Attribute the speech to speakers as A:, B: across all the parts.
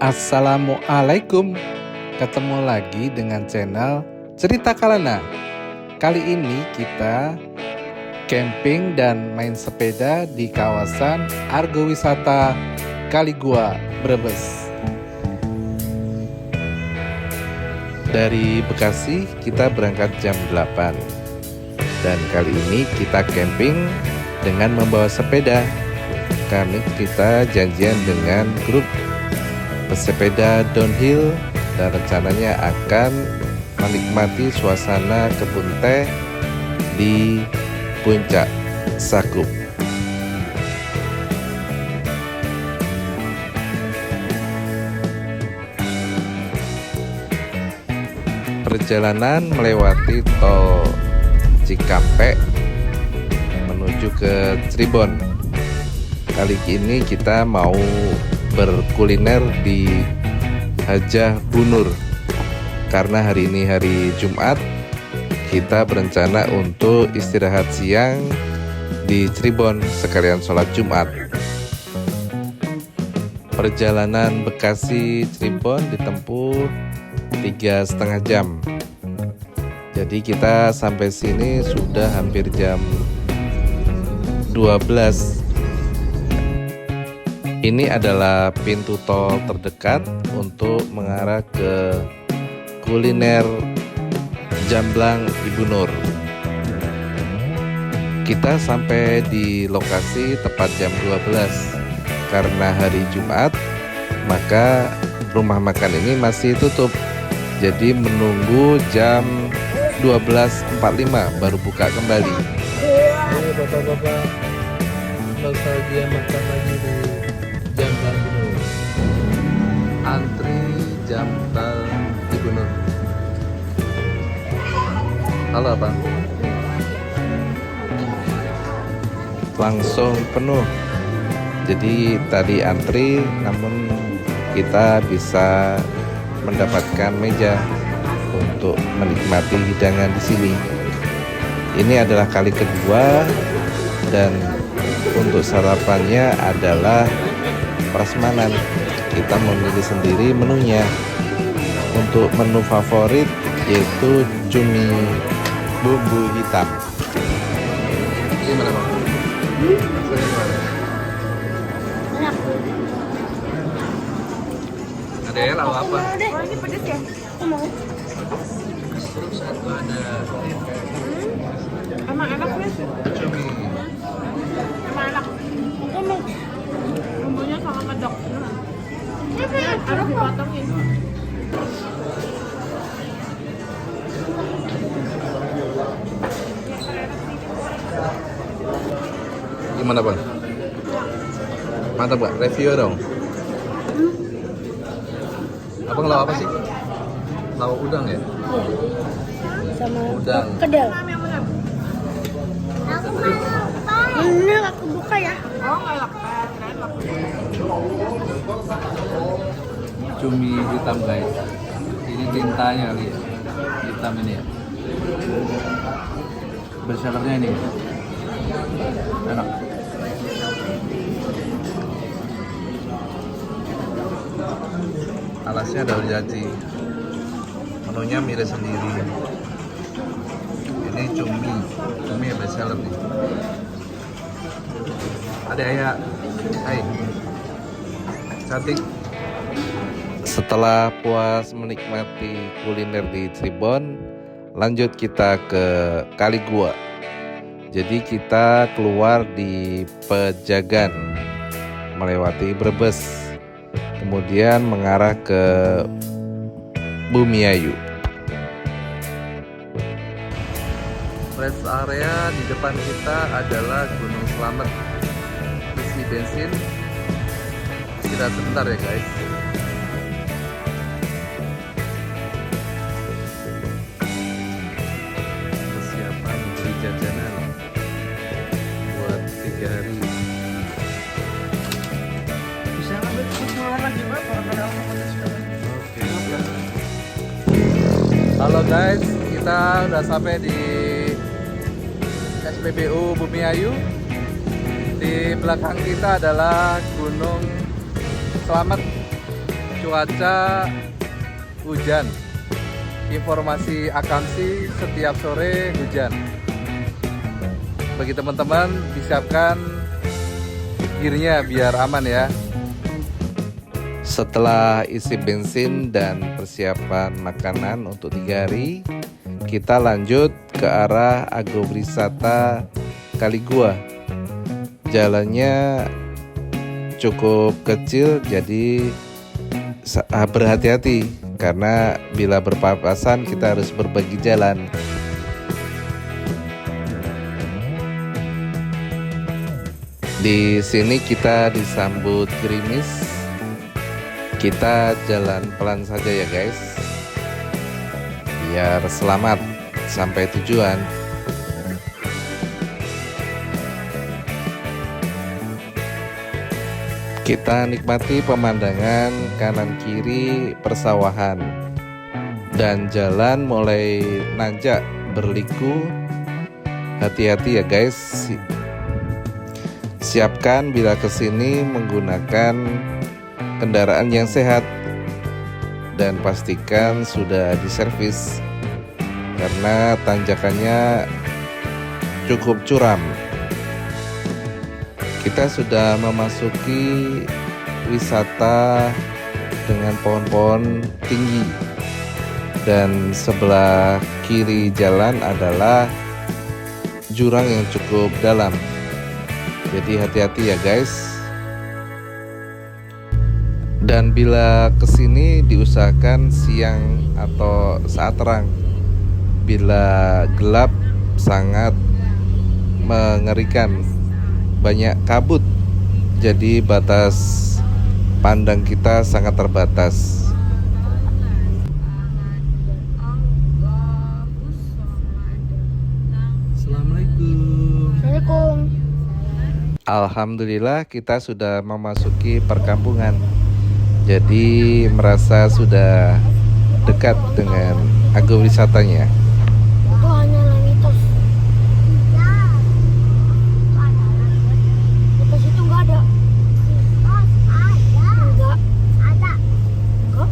A: Assalamualaikum. Ketemu lagi dengan channel Cerita Kalana. Kali ini kita camping dan main sepeda di kawasan Argo Wisata Kaligua, Brebes. Dari Bekasi kita berangkat jam 8. Dan kali ini kita camping dengan membawa sepeda. Karena kita janjian dengan grup pesepeda downhill dan rencananya akan menikmati suasana kebun teh di Puncak Sakup. Perjalanan melewati tol Cikampek menuju ke Cirebon. Kali ini kita mau berkuliner di Hajah Bunur. Karena hari ini hari Jumat, kita berencana untuk istirahat siang di Cirebon sekalian sholat Jumat. Perjalanan Bekasi Cirebon ditempuh 3,5 jam. Jadi kita sampai sini sudah hampir jam 12. Ini adalah pintu tol terdekat untuk mengarah ke kuliner Jamblang Ibu Nur. Kita sampai di lokasi tepat jam 12. Karena hari Jumat, maka rumah makan ini masih tutup. Jadi menunggu jam 12.45 baru buka kembali.
B: Ini bapak-bapak nostalgia makan lagi di Jamblang Ibu Nur.
A: Antri Jamblang Ibu Nur. Halo Bang. Langsung penuh. Jadi tadi antri, namun kita bisa mendapatkan meja untuk menikmati hidangan di sini. Ini adalah kali kedua dan untuk sarapannya adalah prasmanan. Kita memilih sendiri menunya. Untuk menu favorit yaitu cumi bumbu hitam. Gimana Bang? Ada ya lalu apa?
C: Ini pedes ya? Aku mau.
A: Terus satu ada
C: Emang enak nih?
A: cumi.
C: Emang enak. Aku mau. Bumbunya sama medok. Harus dipotongin.
A: Gimana Bang? Mantap Bang, review dong. Abang lauk apa sih? Lauk udang ya?
C: Sama
A: Udang.
C: kedel. Ini aku buka ya. Oh, nggak lakban.
B: Cumi hitam guys. Ini tintanya kali ya. Hitam ini ya. Bestsellernya ini. Enak.
A: Alasnya daun jati. Menunya milih sendiri. Ini cumi yang best seller nih. Ada ayah, hai, cantik. Setelah puas menikmati kuliner di Cirebon, lanjut kita ke Kaligua. Jadi kita keluar di Pejagan, melewati Brebes, kemudian mengarah ke Bumiayu. Rest area di depan kita adalah Gunung Slamet. Isi bensin. Istirahat sebentar ya guys. Persiapan beli jajanan buat 3 hari.
B: Bisa ngambil suara lagi Pak, kalau ada
A: Oke. Halo guys, kita udah sampai di SPBU Bumiayu. Di belakang kita adalah Gunung Slamet. cuaca hujan. Informasi akamsi setiap sore hujan. Bagi teman-teman disiapkan gearnya biar aman ya. Setelah isi bensin dan persiapan makanan untuk 3 hari, kita lanjut ke arah agrowisata Kaligua. Jalannya cukup kecil, jadi berhati-hati karena bila berpapasan kita harus berbagi jalan. Di sini kita disambut gerimis. Kita jalan pelan saja ya guys, biar selamat sampai tujuan. Kita nikmati pemandangan kanan kiri persawahan dan jalan mulai nanjak berliku. Hati-hati ya guys. Siapkan bila kesini menggunakan kendaraan yang sehat dan pastikan sudah diservis karena tanjakannya cukup curam. Kita sudah memasuki wisata dengan pohon-pohon tinggi dan sebelah kiri jalan adalah jurang yang cukup dalam. Jadi hati-hati ya guys. Dan bila kesini diusahakan siang atau saat terang. Bila gelap sangat mengerikan. Banyak kabut, jadi batas pandang kita sangat terbatas.
B: Assalamualaikum.
C: Assalamualaikum.
A: Alhamdulillah kita sudah memasuki perkampungan. Jadi merasa sudah dekat dengan agrowisatanya.
C: Itu hanyalah mitos. Mitos itu nggak ada. Enggak. Ada. Enggak?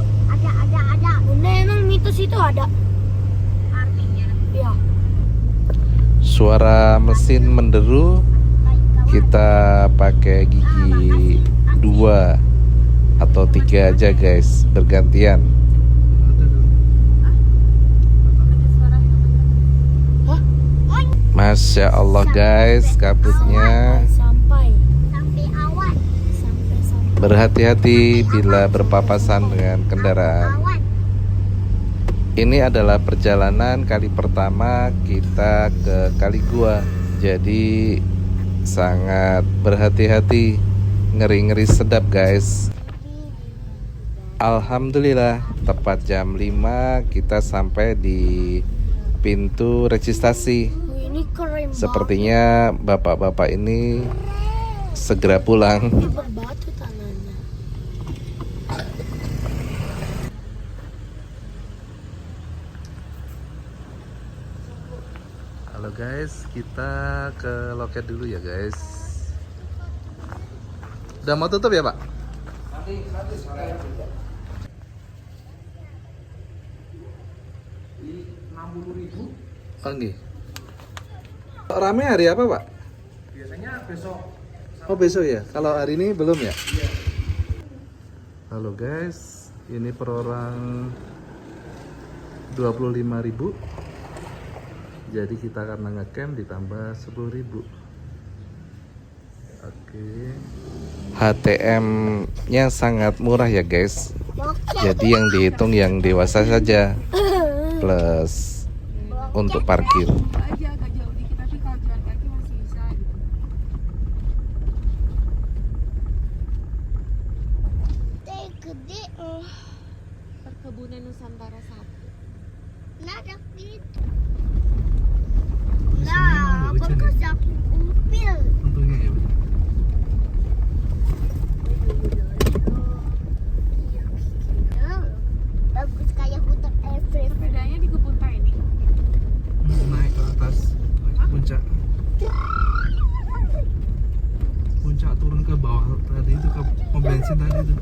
C: Ada. Bunda, emang mitos itu ada? Artinya? Iya.
A: Suara mesin menderu, kita pakai gigi 2 atau 3 aja guys, bergantian. Masya Allah guys, kabutnya.
C: Sampai.
A: Berhati-hati bila berpapasan dengan kendaraan. Ini adalah perjalanan kali pertama kita ke Kaligua. Jadi sangat berhati-hati, ngeri-ngeri sedap guys. Alhamdulillah tepat jam 5 kita sampai di pintu registrasi.
C: Ini keren.
A: Sepertinya bapak-bapak ini segera pulang.
C: Ini berbatu tangannya.
A: Halo guys, kita ke loket dulu ya guys. Udah mau tutup ya pak? Nanti sore. 60.000. Oh nih. Rame hari apa pak?
B: Biasanya besok.
A: Oh besok ya? Kalau hari ini belum ya? Iya. Halo guys, ini per orang 25.000. Jadi kita karena ngecamp ditambah 10.000. Oke. HTM-nya sangat murah ya guys. Jadi yang dihitung yang dewasa saja plus untuk parkir.
D: Aja agak jauh dikit, tapi kalau jalan kaki masih bisa gitu.
C: Gede.
D: Perkebunan Nusantara 1.
C: Nah, gitu. Nah, bagus aku umpil.
A: Untungnya ya.
C: Bagus kayak hutan Everest.
D: Sepedanya di kebun teh ini.
A: Naik ke atas, naik ke puncak. Puncak turun ke bawah tadi itu ke pom bensin tadi itu.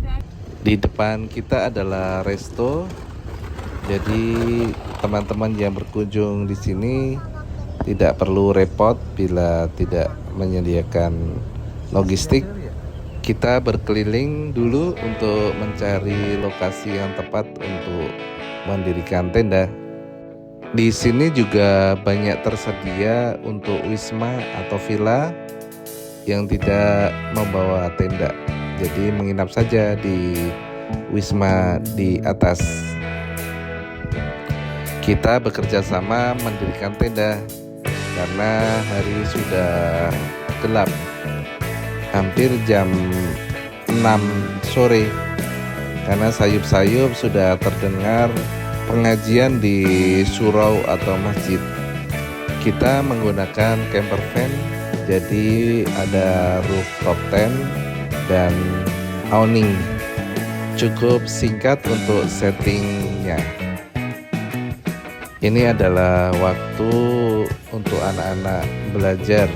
D: ada.
A: Di depan kita adalah resto. Jadi teman-teman yang berkunjung di sini tidak perlu repot bila tidak menyediakan logistik. Kita berkeliling dulu untuk mencari lokasi yang tepat untuk mendirikan tenda. Di sini juga banyak tersedia untuk wisma atau villa yang tidak membawa tenda. Jadi menginap saja di wisma di atas. Kita bekerja sama mendirikan tenda karena hari sudah gelap, hampir jam 6 sore. Karena sayup-sayup sudah terdengar pengajian di surau atau masjid. Kita menggunakan camper van, jadi ada rooftop tent dan awning. Cukup singkat untuk settingnya. Ini adalah waktu untuk anak-anak belajar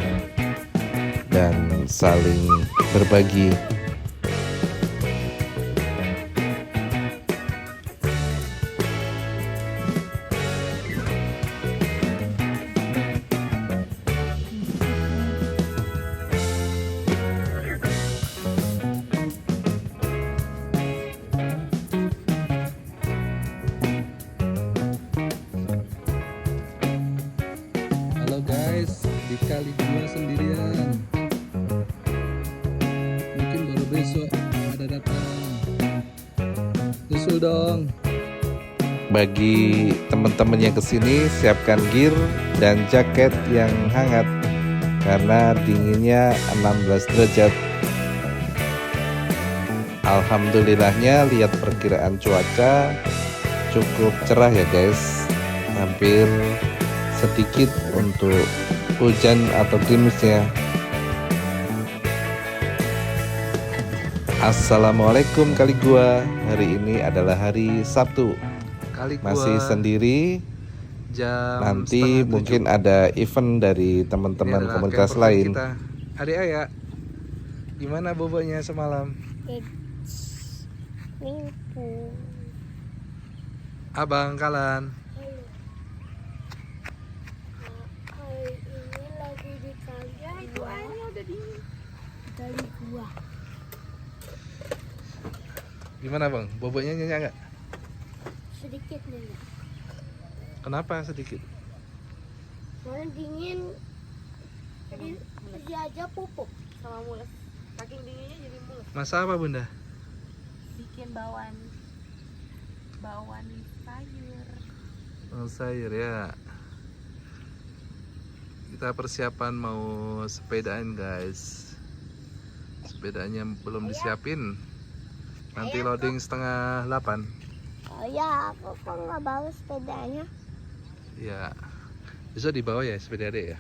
A: dan saling berbagi.
B: Halo guys, di kali 2 sendirian. Mungkin baru besok ada datang. Susul dong.
A: Bagi teman-teman yang kesini, siapkan gear dan jaket yang hangat karena dinginnya 16 derajat. Alhamdulillahnya lihat perkiraan cuaca cukup cerah ya guys. Hampir sedikit untuk hujan atau gerimisnya. Assalamualaikum kali gua. Hari ini adalah hari Sabtu.
B: Kali
A: Masih sendiri.
B: jam
A: Nanti
B: 6:30.
A: mungkin ada event dari
B: Ini
A: teman-teman
B: adalah
A: komunitas
B: camper van
A: lain.
B: kita. Adik Ayah, gimana bobonya semalam?
C: Minggu.
B: Abang Kalan.
C: Hari ini lagi di kali
D: Itu airnya udah dingin.
C: kali gua.
B: Gimana bang? Bobotnya nyenyak nggak?
C: Sedikit nih.
B: Kenapa sedikit?
C: Soalnya dingin. Jadi dia aja pupuk sama mules.
D: Saking dinginnya jadi mules.
B: Masa apa bunda?
D: Bikin bawaan sayur.
B: Oh, sayur ya. Kita persiapan mau sepedaan guys. Sepedanya belum disiapin. Nanti loading setengah 8.
C: Oh ya, aku kok nggak bawa sepedanya?
B: Ya. Besok dibawa ya sepeda adek ya.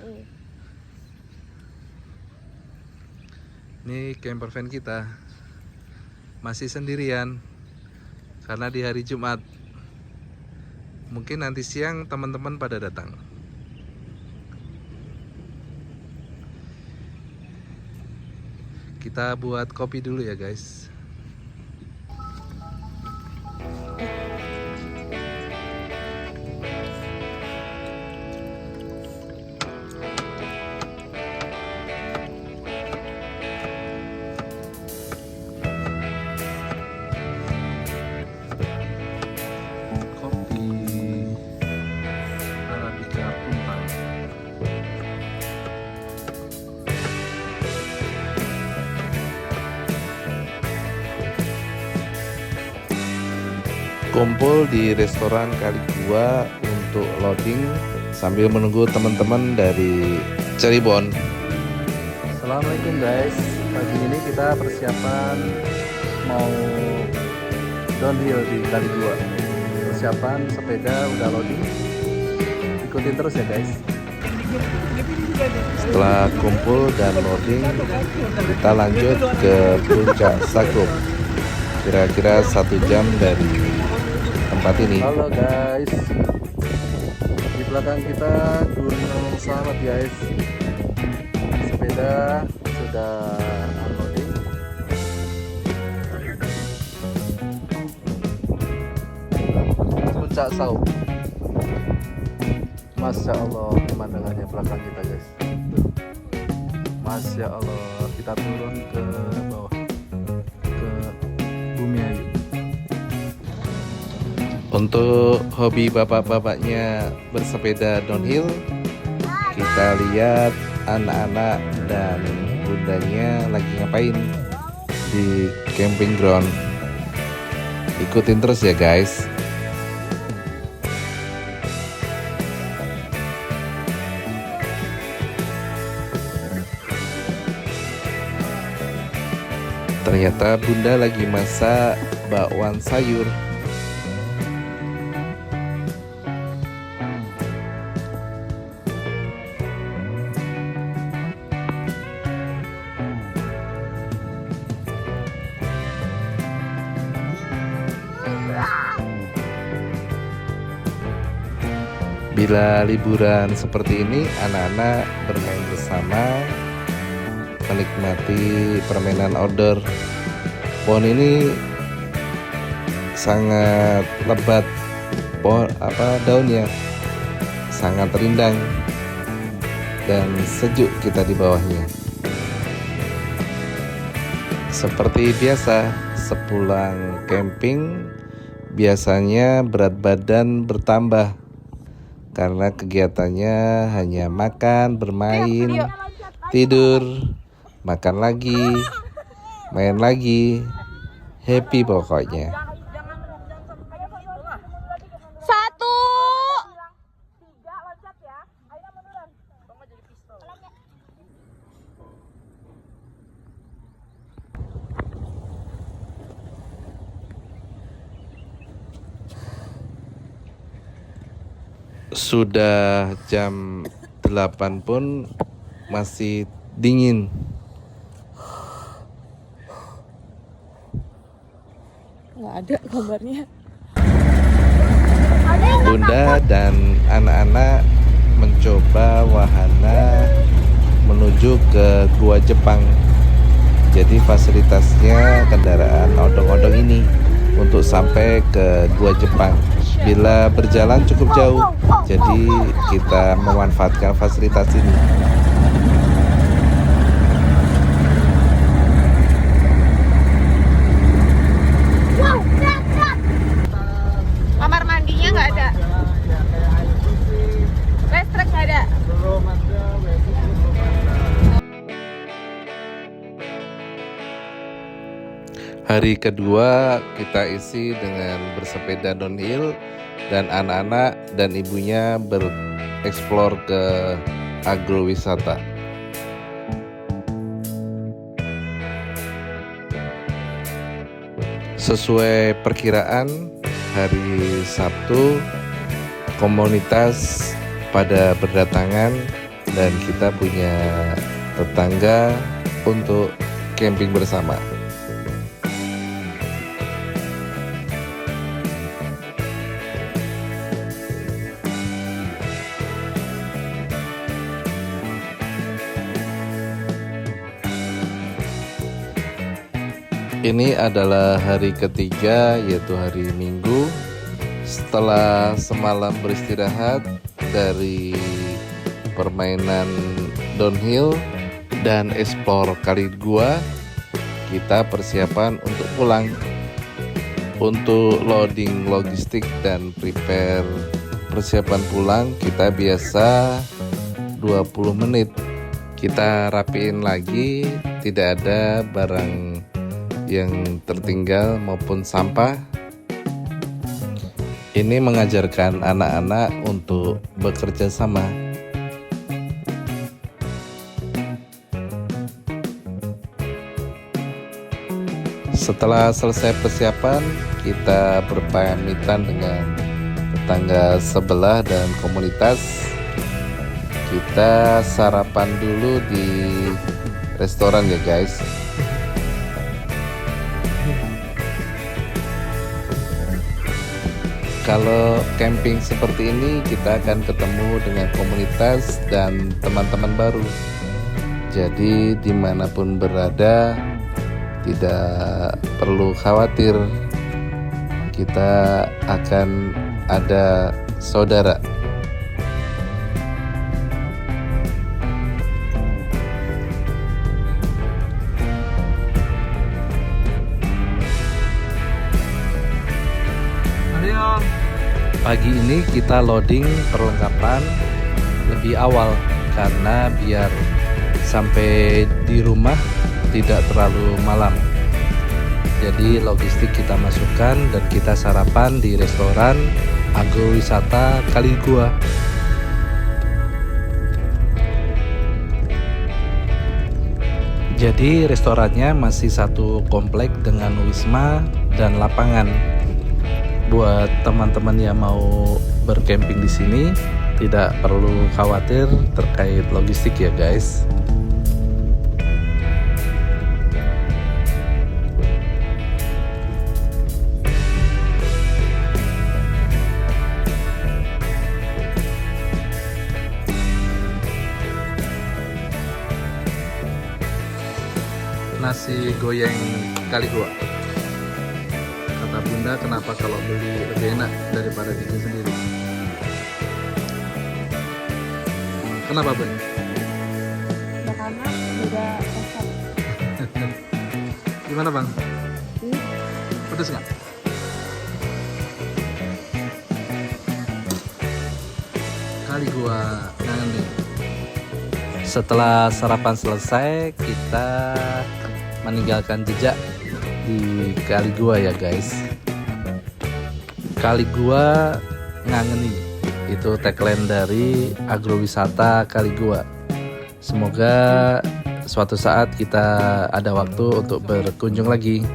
B: Ini camper van kita masih sendirian karena di hari Jumat. Mungkin nanti siang teman-teman pada datang. Kita buat kopi dulu ya guys. Kopi Arabica Puntal.
A: Kumpul di restoran Kali Gua untuk loading sambil menunggu teman-teman dari Cirebon.
B: Assalamualaikum guys. Pagi ini kita persiapan mau downhill di Kali 2. Persiapan sepeda udah loading. Ikutin terus ya guys.
A: Setelah kumpul dan loading, kita lanjut ke Puncak Sagup. Kira-kira 1 jam dari tempat ini.
B: Halo guys. Di belakang kita Gunung Selamat guys. Sepeda sudah unloading. Puncak Sau. Masya Allah pemandangannya belakang kita guys. Tuh. Masya Allah, kita turun ke bawah ke Bumi Ayu.
A: Untuk hobi bapak-bapaknya bersepeda downhill, kita lihat anak-anak dan bundanya lagi ngapain di camping ground. Ikutin terus ya guys. Ternyata bunda lagi masak bakwan sayur. Bila liburan seperti ini, anak-anak bermain bersama, menikmati permainan outdoor. Pohon ini sangat lebat, daunnya sangat rindang dan sejuk kita di bawahnya. Seperti biasa, sepulang camping biasanya berat badan bertambah karena kegiatannya hanya makan, bermain, tidur, makan lagi, main lagi, happy pokoknya.
C: 1, 3 loncat ya. Ayo menurun.
A: Sudah jam 8 pun masih dingin.
D: Nggak ada gambarnya.
A: Bunda dan anak-anak mencoba wahana menuju ke Gua Jepang. Jadi fasilitasnya kendaraan odong-odong ini untuk sampai ke Gua Jepang. Bila berjalan cukup jauh, jadi kita memanfaatkan fasilitas ini.
D: Kamar mandinya nggak ada. Listrik nggak ada.
A: Hari kedua kita isi dengan bersepeda downhill dan anak-anak dan ibunya bereksplor ke agrowisata. Sesuai perkiraan, hari Sabtu komunitas pada berdatangan dan kita punya tetangga untuk camping bersama. Ini adalah hari ketiga, yaitu hari Minggu. Setelah semalam beristirahat dari permainan downhill dan explore kali gua, kita persiapan untuk pulang. Untuk loading logistik dan prepare persiapan pulang, kita biasa 20 menit. Kita rapiin lagi, tidak ada barang yang tertinggal maupun sampah. Ini mengajarkan anak-anak untuk bekerja sama. Setelah selesai persiapan, kita berpamitan dengan tetangga sebelah dan komunitas. Kita sarapan dulu di restoran ya guys. Kalau camping seperti ini, kita akan ketemu dengan komunitas dan teman-teman baru. Jadi dimanapun berada, tidak perlu khawatir. Kita akan ada saudara. Pagi ini kita loading perlengkapan lebih awal karena biar sampai di rumah tidak terlalu malam. Jadi logistik kita masukkan dan kita sarapan di restoran agrowisata Kali Gua. Jadi restorannya masih satu komplek dengan wisma dan lapangan. Buat teman-teman yang mau bercamping di sini tidak perlu khawatir terkait logistik ya guys. Nasi goreng Kali Gua. Kata bunda, kenapa kalau beli lebih enak daripada bikin sendiri? Kenapa bun?
D: Ya karena beda resep.
A: Gimana bang? Pedes nggak? Kali Gua kangen nih. Setelah sarapan selesai, kita meninggalkan jejak di Kali Gua ya guys. Kali Gua ngangeni, itu tagline dari agrowisata Kali Gua. Semoga suatu saat kita ada waktu untuk berkunjung lagi.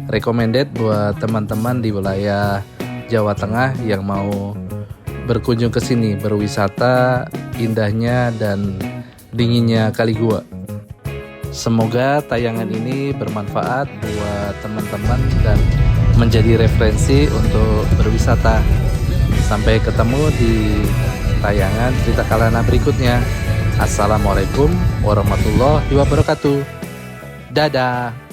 A: Recommended buat teman-teman di wilayah Jawa Tengah yang mau berkunjung ke sini, berwisata indahnya dan dinginnya Kali Gua. Semoga tayangan ini bermanfaat buat teman-teman dan menjadi referensi untuk berwisata. Sampai ketemu di tayangan cerita Kalana berikutnya. Assalamualaikum warahmatullahi wabarakatuh. Dadah.